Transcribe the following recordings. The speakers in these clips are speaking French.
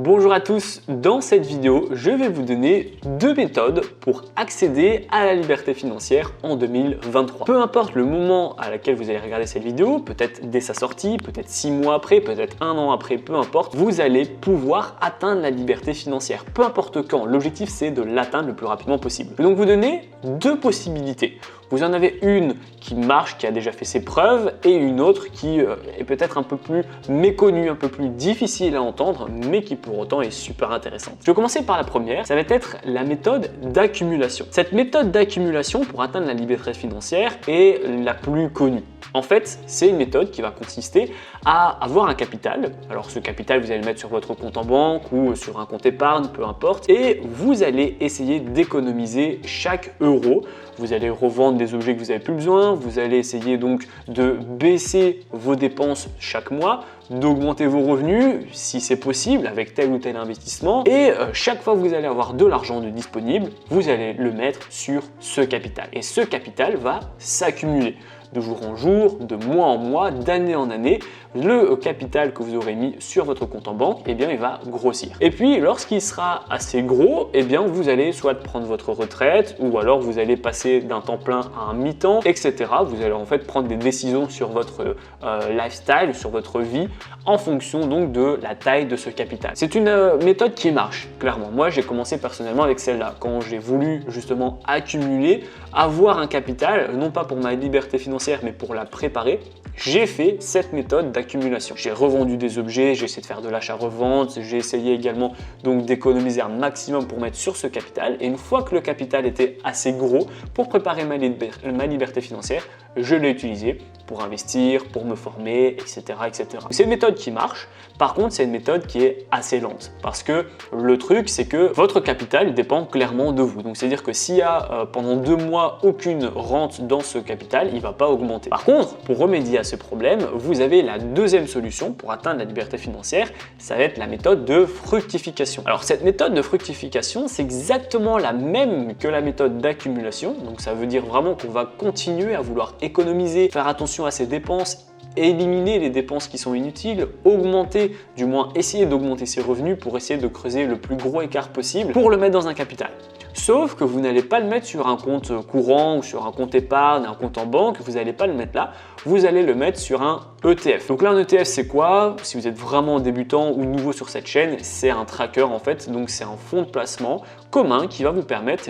Bonjour à tous, dans cette vidéo, je vais vous donner deux méthodes pour accéder à la liberté financière en 2023. Peu importe le moment à laquelle vous allez regarder cette vidéo, peut-être dès sa sortie, peut-être 6 mois après, peut-être 1 an après, peu importe, vous allez pouvoir atteindre la liberté financière. Peu importe quand, l'objectif c'est de l'atteindre le plus rapidement possible. Je vais donc vous donner deux possibilités. Vous en avez une qui marche, qui a déjà fait ses preuves, et une autre qui est peut-être un peu plus méconnue, un peu plus difficile à entendre, mais qui pour autant est super intéressante. Je vais commencer par la première, ça va être la méthode d'accumulation. Cette méthode d'accumulation pour atteindre la liberté financière est la plus connue. En fait, c'est une méthode qui va consister à avoir un capital. Alors ce capital, vous allez le mettre sur votre compte en banque ou sur un compte épargne, peu importe, et vous allez essayer d'économiser chaque euro. Vous allez revendre des objets que vous n'avez plus besoin, vous allez essayer donc de baisser vos dépenses chaque mois, d'augmenter vos revenus si c'est possible avec tel ou tel investissement, et chaque fois que vous allez avoir de l'argent de disponible, vous allez le mettre sur ce capital. Et ce capital va s'accumuler de jour en jour, de mois en mois, d'année en année. Le capital que vous aurez mis sur votre compte en banque, eh bien, il va grossir. Et puis, lorsqu'il sera assez gros, eh bien, vous allez soit prendre votre retraite, ou alors vous allez passer d'un temps plein à un mi-temps, etc. Vous allez en fait prendre des décisions sur votre lifestyle, sur votre vie, en fonction donc de la taille de ce capital. C'est une méthode qui marche, clairement. Moi, j'ai commencé personnellement avec celle-là. Quand j'ai voulu justement accumuler, avoir un capital, non pas pour ma liberté financière, mais pour la préparer, j'ai fait cette méthode d'accumulation. J'ai revendu des objets, j'ai essayé de faire de l'achat-revente, j'ai essayé également donc d'économiser un maximum pour mettre sur ce capital. Et une fois que le capital était assez gros pour préparer ma liberté financière, je l'ai utilisé pour investir, pour me former, etc. etc. C'est une méthode qui marche. Par contre, c'est une méthode qui est assez lente parce que le truc, c'est que votre capital dépend clairement de vous. Donc, c'est-à-dire que s'il y a pendant 2 mois aucune rente dans ce capital, il ne va pas augmenter. Par contre, pour remédier à ce problème, vous avez la deuxième solution pour atteindre la liberté financière, ça va être la méthode de fructification. Alors, cette méthode de fructification, c'est exactement la même que la méthode d'accumulation. Donc, ça veut dire vraiment qu'on va continuer à vouloir économiser, faire attention à ses dépenses, éliminer les dépenses qui sont inutiles, augmenter, du moins essayer d'augmenter ses revenus pour essayer de creuser le plus gros écart possible pour le mettre dans un capital. Sauf que vous n'allez pas le mettre sur un compte courant ou sur un compte épargne, un compte en banque, vous n'allez pas le mettre là, vous allez le mettre sur un ETF. Donc là, un ETF, c'est quoi? Si vous êtes vraiment débutant ou nouveau sur cette chaîne, c'est un tracker en fait, donc c'est un fonds de placement commun qui va vous permettre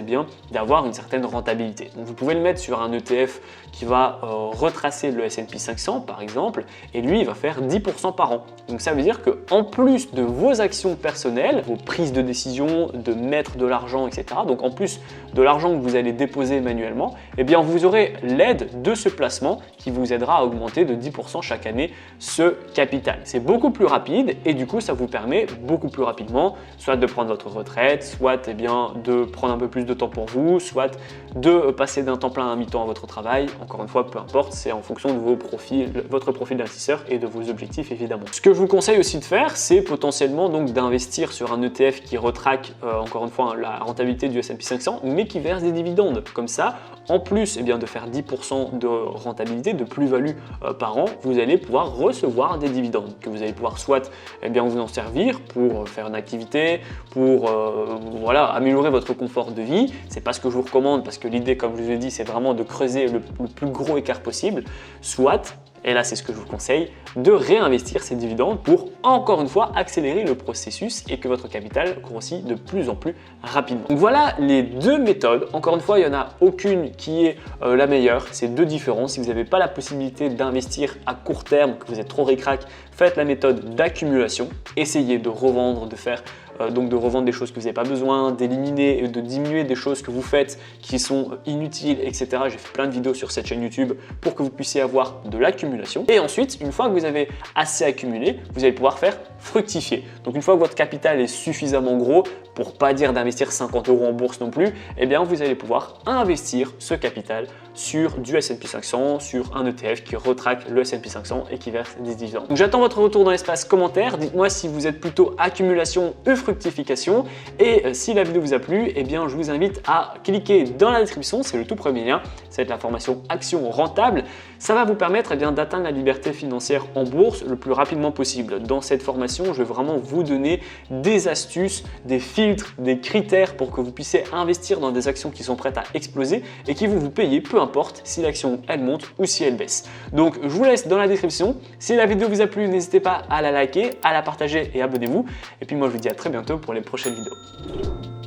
d'avoir une certaine rentabilité. Donc vous pouvez le mettre sur un ETF qui va retracer le S&P 500 par exemple, et lui, il va faire 10% par an. Donc ça veut dire qu'en plus de vos actions personnelles, vos prises de décision, de mettre de l'argent, etc., donc en plus de l'argent que vous allez déposer manuellement, eh bien vous aurez l'aide de ce placement qui vous aidera à augmenter de 10% chaque année ce capital. C'est beaucoup plus rapide et du coup ça vous permet beaucoup plus rapidement soit de prendre votre retraite, soit de prendre un peu plus de temps pour vous, soit de passer d'un temps plein à un mi-temps à votre travail. Encore une fois, peu importe, c'est en fonction de votre profil d'investisseur et de vos objectifs évidemment. Ce que je vous conseille aussi de faire, c'est potentiellement donc d'investir sur un ETF qui retraque encore une fois la rentabilité du S&P 500 mais qui verse des dividendes. Comme ça, en plus de faire 10% de rentabilité, de plus-value par an, vous allez pouvoir recevoir des dividendes que vous allez pouvoir soit vous en servir pour faire une activité, pour améliorer votre confort de vie. C'est pas ce que je vous recommande parce que l'idée, comme je vous ai dit, c'est vraiment de creuser le plus gros écart possible, soit, et là c'est ce que je vous conseille, de réinvestir ces dividendes pour encore une fois accélérer le processus et que votre capital grossit de plus en plus rapidement. Donc voilà les deux méthodes. Encore une fois, il n'y en a aucune qui est la meilleure. C'est deux différents. Si vous n'avez pas la possibilité d'investir à court terme, que vous êtes trop ric-rac, faites la méthode d'accumulation. Essayez de revendre, de revendre des choses que vous n'avez pas besoin, d'éliminer et de diminuer des choses que vous faites qui sont inutiles, etc. J'ai fait plein de vidéos sur cette chaîne YouTube pour que vous puissiez avoir de l'accumulation. Et ensuite, une fois que vous avez assez accumulé, vous allez pouvoir faire fructifier. Donc une fois que votre capital est suffisamment gros, pour pas dire d'investir 50 € en bourse non plus, eh bien vous allez pouvoir investir ce capital sur du S&P 500, sur un ETF qui retraque le S&P 500 et qui verse des dividendes. Donc j'attends votre retour dans l'espace commentaire. Dites-moi si vous êtes plutôt accumulation ou fructification. fructification. Et si la vidéo vous a plu, eh bien je vous invite à cliquer dans la description, c'est le tout premier lien, c'est la formation Action Rentable. Ça va vous permettre d'atteindre la liberté financière en bourse le plus rapidement possible. Dans cette formation, je vais vraiment vous donner des astuces, des filtres, des critères pour que vous puissiez investir dans des actions qui sont prêtes à exploser et qui vont vous payer, peu importe si l'action elle monte ou si elle baisse. Donc je vous laisse dans la description. Si la vidéo vous a plu, n'hésitez pas à la liker, à la partager et abonnez-vous. Et puis moi je vous dis à très bientôt pour les prochaines vidéos.